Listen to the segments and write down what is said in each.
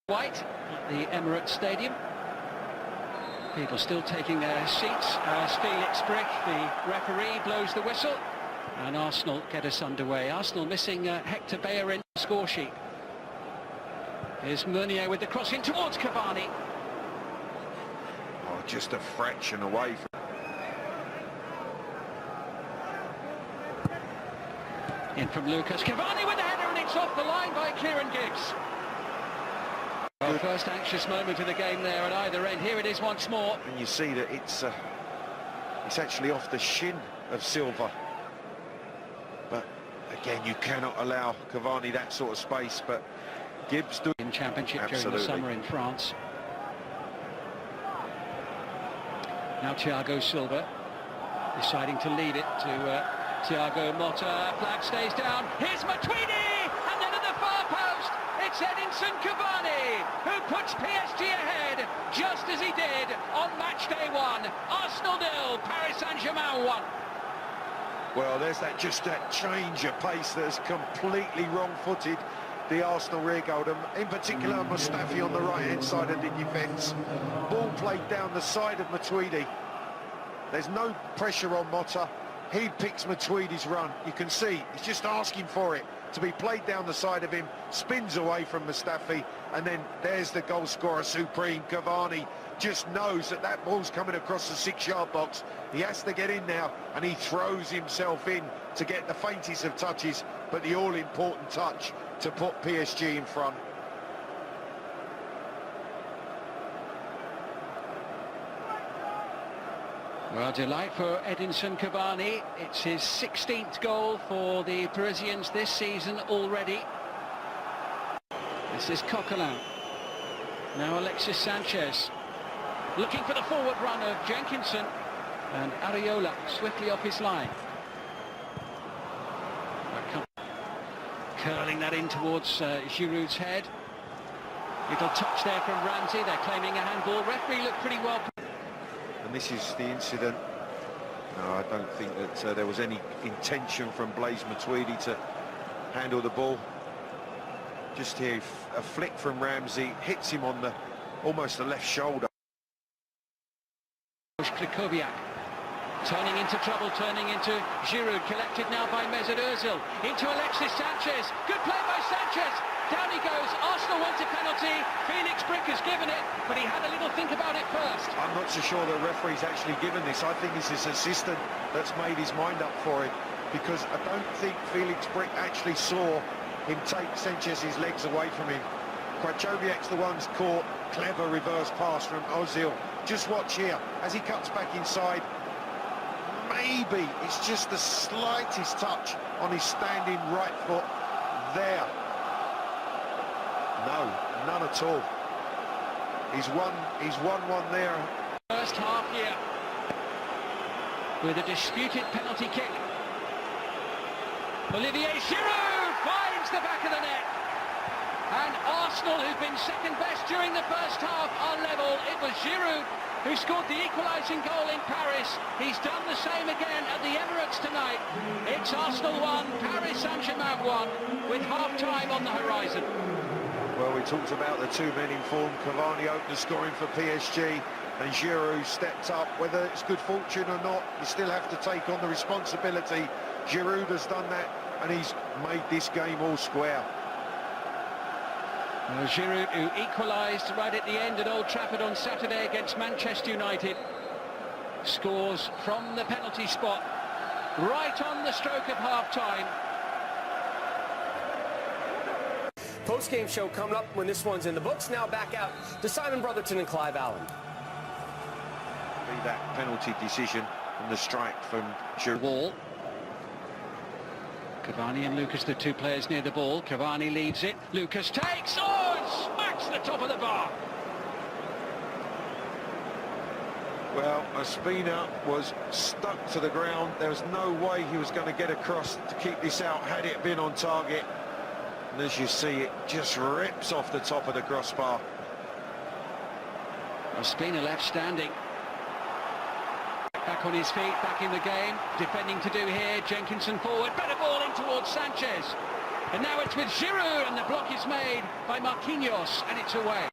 White at the Emirates Stadium. People still taking their seats as Felix Brick, the referee, blows the whistle. And Arsenal get us underway. Arsenal missing Hector Bellerin the score sheet. Here's Meunier with the cross in towards Cavani. Oh, just a fraction away from... In from Lucas. Cavani with the header, and it's off the line by Kieran Gibbs. Well, first anxious moment of the game there at either end. Here it is once more. And you see that it's actually off the shin of Silva. But again, you cannot allow Cavani that sort of space, but Gibbs doing... In Championship during the summer in France. Now Thiago Silva deciding to leave it to Thiago Motta. Flag stays down. Here's Matuidi, and then at the far post, it's Edinson Cavani who puts PSG ahead, just as he did on match day one. Arsenal 0, Paris Saint-Germain 1. Well, there's just that change of pace that is completely wrong-footed the Arsenal rear guard, in particular Mustafi on the right-hand side of the defence. Ball played down the side of Matuidi. There's no pressure on Motta. He picks Matuidi's run. You can see he's just asking for it to be played down the side of him, spins away from Mustafi, and then there's the goal scorer supreme. Cavani just knows that that ball's coming across the 6-yard box. He has to get in now, and he throws himself in to get the faintest of touches, but the all-important touch to put PSG in front. Well, delight for Edinson Cavani. It's his 16th goal for the Parisians this season already. This is Coquelin. Now Alexis Sanchez. Looking for the forward run of Jenkinson. And Areola swiftly off his line. Curling that in towards Giroud's head. Little touch there from Ramsey. They're claiming a handball. Referee looked pretty well. And this is the incident. No, I don't think that there was any intention from Blaise Matuidi to handle the ball. Just here, a flick from Ramsey, hits him on almost the left shoulder. Krikoviak turning into trouble, turning into Giroud, collected now by Mesut Ozil, into Alexis Sanchez. Good play by Sanchez. Down he goes. Arsenal wants a penalty. Felix Brick has given it, but he had a little think about it first. I'm not so sure the referee's actually given this. I think it's his assistant that's made his mind up for it, because I don't think Felix Brick actually saw him take Sanchez's legs away from him. Krikoviak's the one's caught. Clever reverse pass from Ozil. Just watch here as he cuts back inside. Maybe it's just the slightest touch on his standing right foot there. No, none at all. He's won one there. First half here with a disputed penalty kick. Olivier Giroud finds the back of the net. And Arsenal, who've been second best during the first half, are level. It was Giroud who scored the equalising goal in Paris. He's done the same again at the Emirates tonight. It's Arsenal 1, Paris Saint-Germain 1, with half-time on the horizon. Well, we talked about the two men in form. Cavani opened the scoring for PSG, and Giroud stepped up. Whether it's good fortune or not, you still have to take on the responsibility. Giroud has done that, and he's made this game all square. Well, Giroud, who equalised right at the end at Old Trafford on Saturday against Manchester United, scores from the penalty spot, right on the stroke of half-time. Post-game show coming up when this one's in the books. Now back out to Simon Brotherton and Clive Allen. That penalty decision and the strike from Giroud. Ball. Cavani and Lucas, the two players near the ball. Cavani leaves it. Lucas takes. Oh, it smacks the top of the bar. Well, Ospina was stuck to the ground. There was no way he was going to get across to keep this out had it been on target. And as you see, it just rips off the top of the crossbar. Ospina left standing. Back on his feet, back in the game. Defending to do here. Jenkinson forward. Better ball in towards Sanchez. And now it's with Giroud, and the block is made by Marquinhos, and it's away.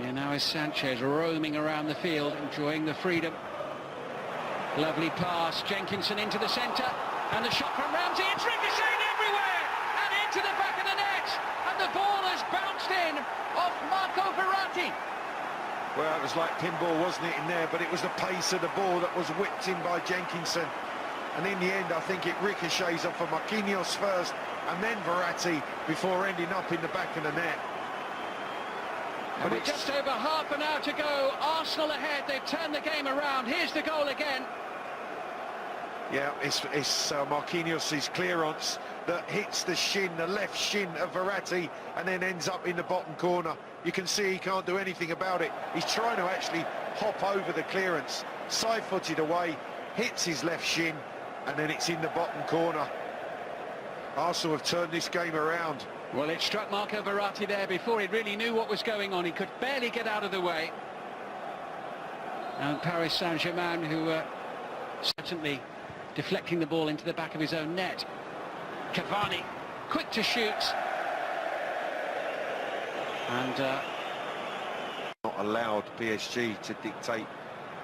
Here now is Sanchez roaming around the field, enjoying the freedom. Lovely pass, Jenkinson into the centre, and the shot from Ramsey, it's ricocheted everywhere, and into the back of the net, and the ball has bounced in off Marco Verratti. Well, it was like pinball, wasn't it, in there? But it was the pace of the ball that was whipped in by Jenkinson. And in the end, I think it ricochets off of Marquinhos first, and then Verratti, before ending up in the back of the net. But with just over half an hour to go, Arsenal ahead, they've turned the game around. Here's the goal again. Yeah, it's Marquinhos' clearance that hits the shin, the left shin of Verratti, and then ends up in the bottom corner. You can see he can't do anything about it. He's trying to actually hop over the clearance, side-footed away, hits his left shin, and then it's in the bottom corner. Arsenal have turned this game around. Well, it struck Marco Verratti there before he really knew what was going on. He could barely get out of the way. And Paris Saint-Germain, who certainly deflecting the ball into the back of his own net. Cavani, quick to shoot. And not allowed PSG to dictate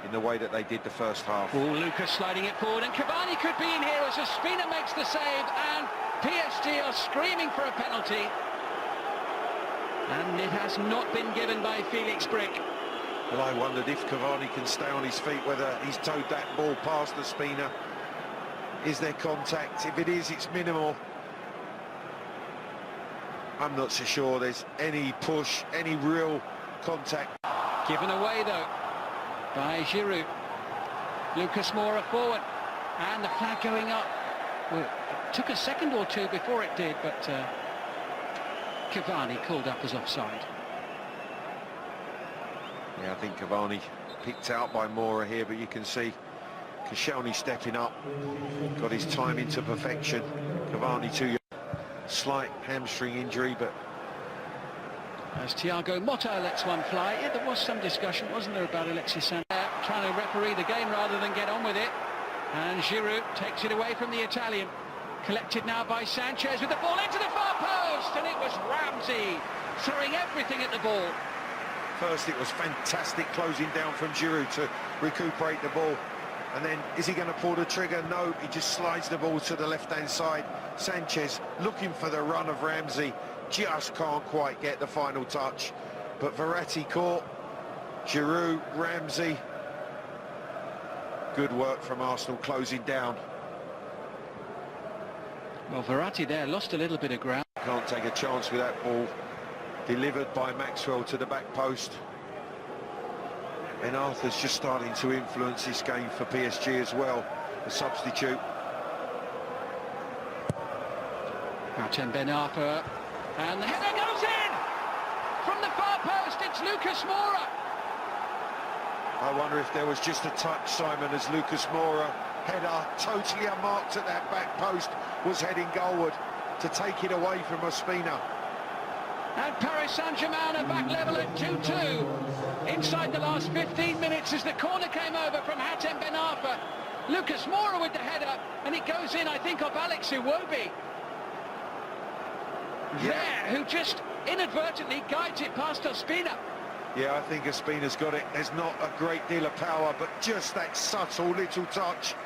in the way that they did the first half. Oh, Lucas sliding it forward, and Cavani could be in here as Ospina makes the save, and PSG are screaming for a penalty. And it has not been given by Felix Brick. Well, I wondered if Cavani can stay on his feet, whether he's towed that ball past Ospina. Is there contact? If it is, it's minimal. I'm not so sure there's any push, any real contact. Given away, though, by Giroud. Lucas Moura forward, and the flag going up. Well, it took a second or two before it did, but Cavani called up as offside. Yeah, I think Cavani picked out by Moura here, but you can see Koscielny stepping up, got his timing to perfection. Cavani too young. Slight hamstring injury, but as Thiago Motta lets one fly. Yeah, there was some discussion, wasn't there, about Alexis Sanchez trying to referee the game rather than get on with it. And Giroud takes it away from the Italian. Collected now by Sanchez with the ball into the far post, and it was Ramsey throwing everything at the ball. First it was fantastic closing down from Giroud to recuperate the ball. And then, is he going to pull the trigger? No, he just slides the ball to the left-hand side. Sanchez looking for the run of Ramsey, just can't quite get the final touch. But Verratti caught, Giroud, Ramsey. Good work from Arsenal closing down. Well, Verratti there lost a little bit of ground. Can't take a chance with that ball. Delivered by Maxwell to the back post. And Arthur's just starting to influence this game for PSG as well, the substitute. Hatem Ben Arfa, and the header goes in! From the far post, it's Lucas Moura. I wonder if there was just a touch, Simon, as Lucas Moura, header totally unmarked at that back post, was heading goalward to take it away from Ospina. And Paris Saint-Germain are back level at 2-2 inside the last 15 minutes as the corner came over from Hatem Ben Arfa. Lucas Moura with the header, and it goes in, I think, of Alex Iwobi. There, who just inadvertently guides it past Ospina. Yeah, I think Ospina's got it. There's not a great deal of power, but just that subtle little touch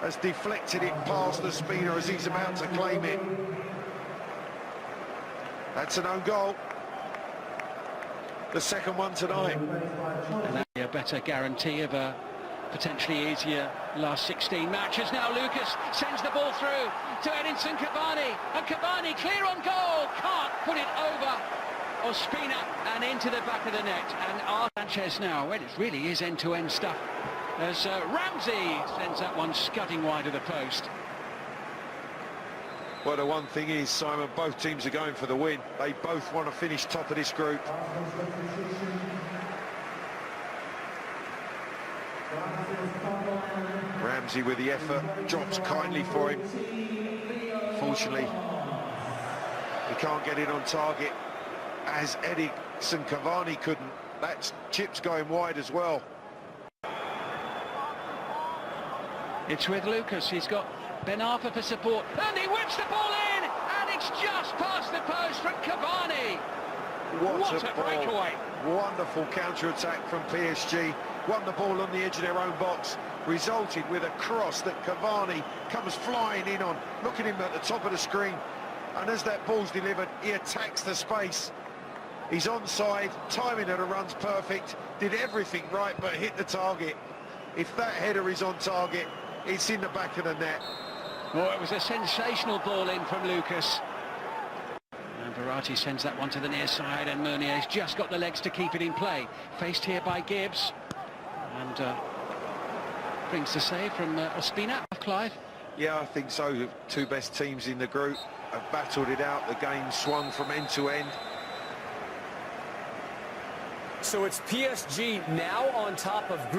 has deflected it past Ospina as he's about to claim it. That's an own goal. The second one tonight. And that'd be a better guarantee of a potentially easier last 16 matches. Now Lucas sends the ball through to Edinson Cavani, and Cavani clear on goal, can't put it over Ospina and into the back of the net. And Sanchez now, well, it really is end-to-end stuff as Ramsey sends that one scudding wide of the post. Well, the one thing is, Simon, both teams are going for the win. They both want to finish top of this group. Ramsey with the effort, drops kindly for him. Fortunately, he can't get it on target, as Edinson Cavani couldn't. That chip's going wide as well. It's with Lucas. He's got Ben Arfa for support, and he whips the ball in, and it's just past the post from Cavani. What a breakaway. Wonderful counter-attack from PSG. Won the ball on the edge of their own box, resulted with a cross that Cavani comes flying in on. Look at him at the top of the screen, and as that ball's delivered, he attacks the space. He's onside, timing of the run's perfect, did everything right but hit the target. If that header is on target, it's in the back of the net. Oh, it was a sensational ball in from Lucas. And Verratti sends that one to the near side, and Meunier's just got the legs to keep it in play. Faced here by Gibbs. And brings the save from Ospina, Clive. Yeah, I think so. The two best teams in the group have battled it out. The game swung from end to end. So it's PSG now on top of group